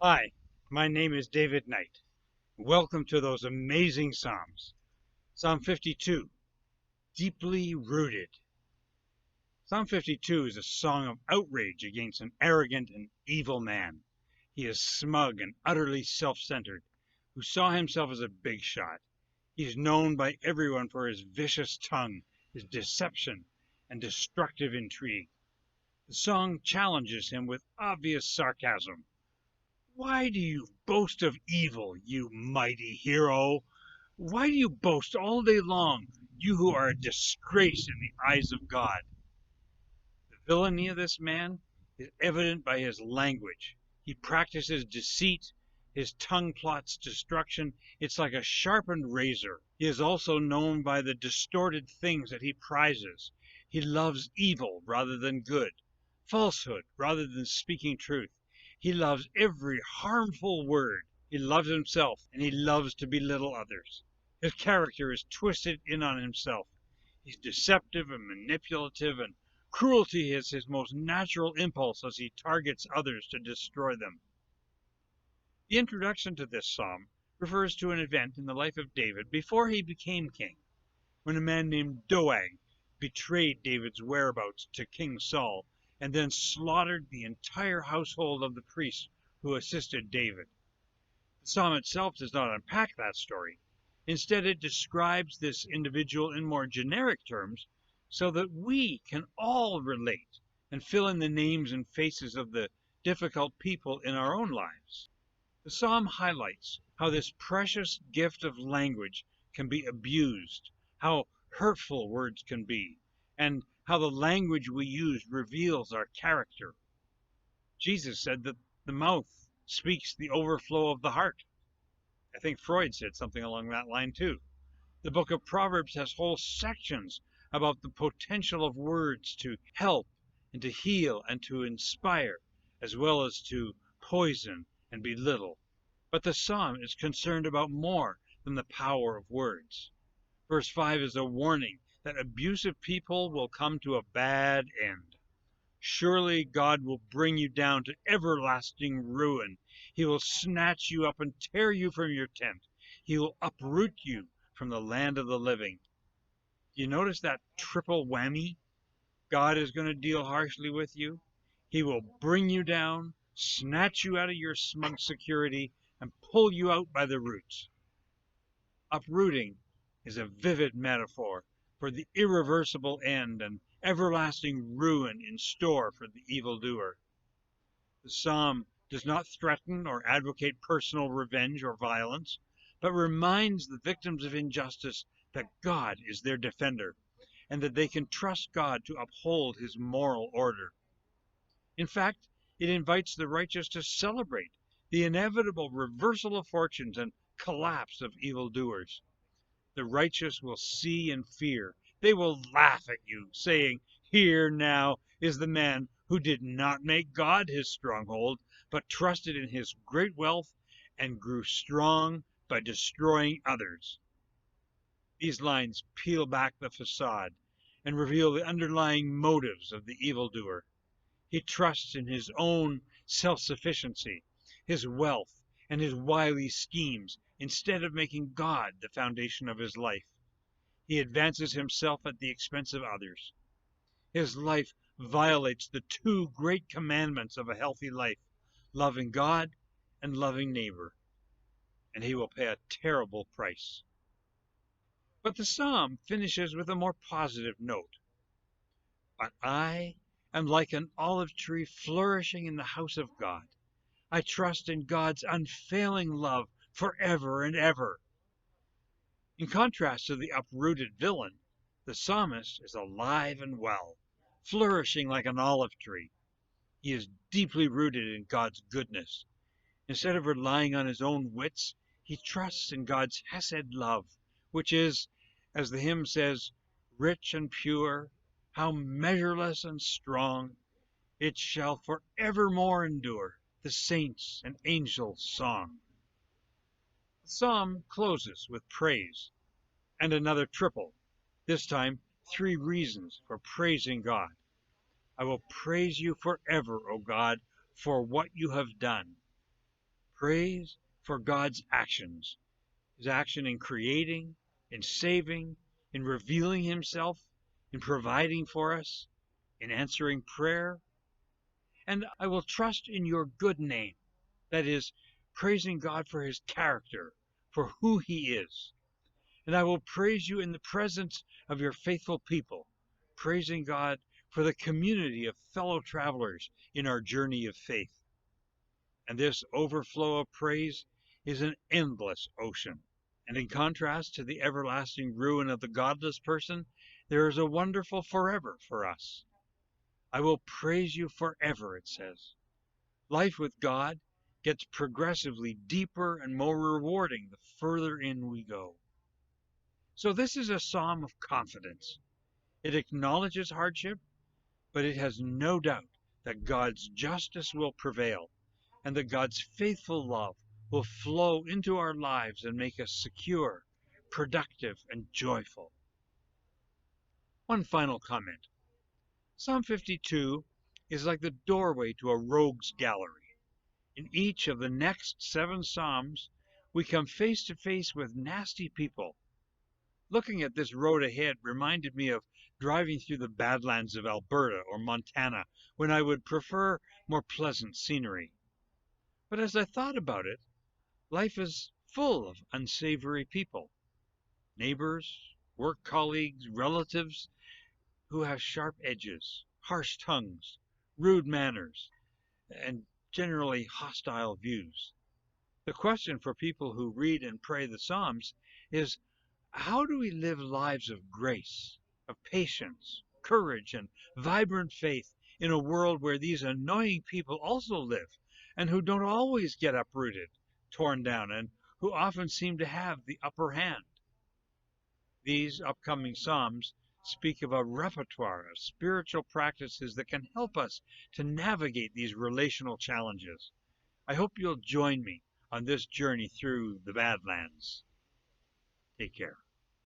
Hi, my name is David Knight. Welcome to those amazing Psalms. Psalm 52, Deeply Rooted. Psalm 52 is a song of outrage against an arrogant and evil man. He is smug and utterly self-centered, who saw himself as a big shot. He is known by everyone for his vicious tongue, his deception, and destructive intrigue. The song challenges him with obvious sarcasm. Why do you boast of evil, you mighty hero? Why do you boast all day long, you who are a disgrace in the eyes of God? The villainy of this man is evident by his language. He practices deceit, his tongue plots destruction. It's like a sharpened razor. He is also known by the distorted things that he prizes. He loves evil rather than good, falsehood rather than speaking truth. He loves every harmful word. He loves himself, and he loves to belittle others. His character is twisted in on himself. He's deceptive and manipulative, and cruelty is his most natural impulse as he targets others to destroy them. The introduction to this psalm refers to an event in the life of David before he became king, when a man named Doeg betrayed David's whereabouts to King Saul and then slaughtered the entire household of the priests who assisted David. The psalm itself does not unpack that story. Instead, it describes this individual in more generic terms so that we can all relate and fill in the names and faces of the difficult people in our own lives. The psalm highlights how this precious gift of language can be abused, how hurtful words can be, and how the language we use reveals our character. Jesus said that the mouth speaks the overflow of the heart. I think Freud said something along that line too. The book of Proverbs has whole sections about the potential of words to help and to heal and to inspire, as well as to poison and belittle. But the psalm is concerned about more than the power of words. Verse 5 is a warning that abusive people will come to a bad end. Surely God will bring you down to everlasting ruin. He will snatch you up and tear you from your tent. He will uproot you from the land of the living. Do you notice that triple whammy? God is going to deal harshly with you. He will bring you down, snatch you out of your smug security, and pull you out by the roots. Uprooting is a vivid metaphor for the irreversible end and everlasting ruin in store for the evildoer. The psalm does not threaten or advocate personal revenge or violence, but reminds the victims of injustice that God is their defender and that they can trust God to uphold his moral order. In fact, it invites the righteous to celebrate the inevitable reversal of fortunes and collapse of evildoers. The righteous will see and fear. They will laugh at you, saying, "Here now is the man who did not make God his stronghold, but trusted in his great wealth and grew strong by destroying others." These lines peel back the facade and reveal the underlying motives of the evildoer. He trusts in his own self-sufficiency, his wealth, and his wily schemes instead of making God the foundation of his life. He advances himself at the expense of others. His life violates the two great commandments of a healthy life, loving God and loving neighbor, and he will pay a terrible price. But the psalm finishes with a more positive note. But I am like an olive tree flourishing in the house of God. I trust in God's unfailing love forever and ever. In contrast to the uprooted villain, the psalmist is alive and well, flourishing like an olive tree. He is deeply rooted in God's goodness. Instead of relying on his own wits, he trusts in God's hesed love, which is, as the hymn says, rich and pure, how measureless and strong. It shall forevermore endure, the saints' and angels' song. The psalm closes with praise and another triple, this time 3 reasons for praising God. I will praise you forever, O God, for what you have done. Praise for God's actions, his action in creating, in saving, in revealing himself, in providing for us, in answering prayer. And I will trust in your good name, that is, praising God for his character, for who he is. And I will praise you in the presence of your faithful people, praising God for the community of fellow travelers in our journey of faith. And this overflow of praise is an endless ocean. And in contrast to the everlasting ruin of the godless person, there is a wonderful forever for us. I will praise you forever, it says. Life with God gets progressively deeper and more rewarding the further in we go. So this is a psalm of confidence. It acknowledges hardship, but it has no doubt that God's justice will prevail and that God's faithful love will flow into our lives and make us secure, productive, and joyful. One final comment. Psalm 52 is like the doorway to a rogues gallery. In each of the next 7 psalms, we come face to face with nasty people. Looking at this road ahead reminded me of driving through the badlands of Alberta or Montana when I would prefer more pleasant scenery. But as I thought about it, life is full of unsavory people. Neighbors, work colleagues, relatives who have sharp edges, harsh tongues, rude manners, and generally hostile views. The question for people who read and pray the Psalms is, how do we live lives of grace, of patience, courage, and vibrant faith in a world where these annoying people also live and who don't always get uprooted, torn down, and who often seem to have the upper hand? These upcoming Psalms speak of a repertoire of spiritual practices that can help us to navigate these relational challenges. I hope you'll join me on this journey through the Badlands. Take care.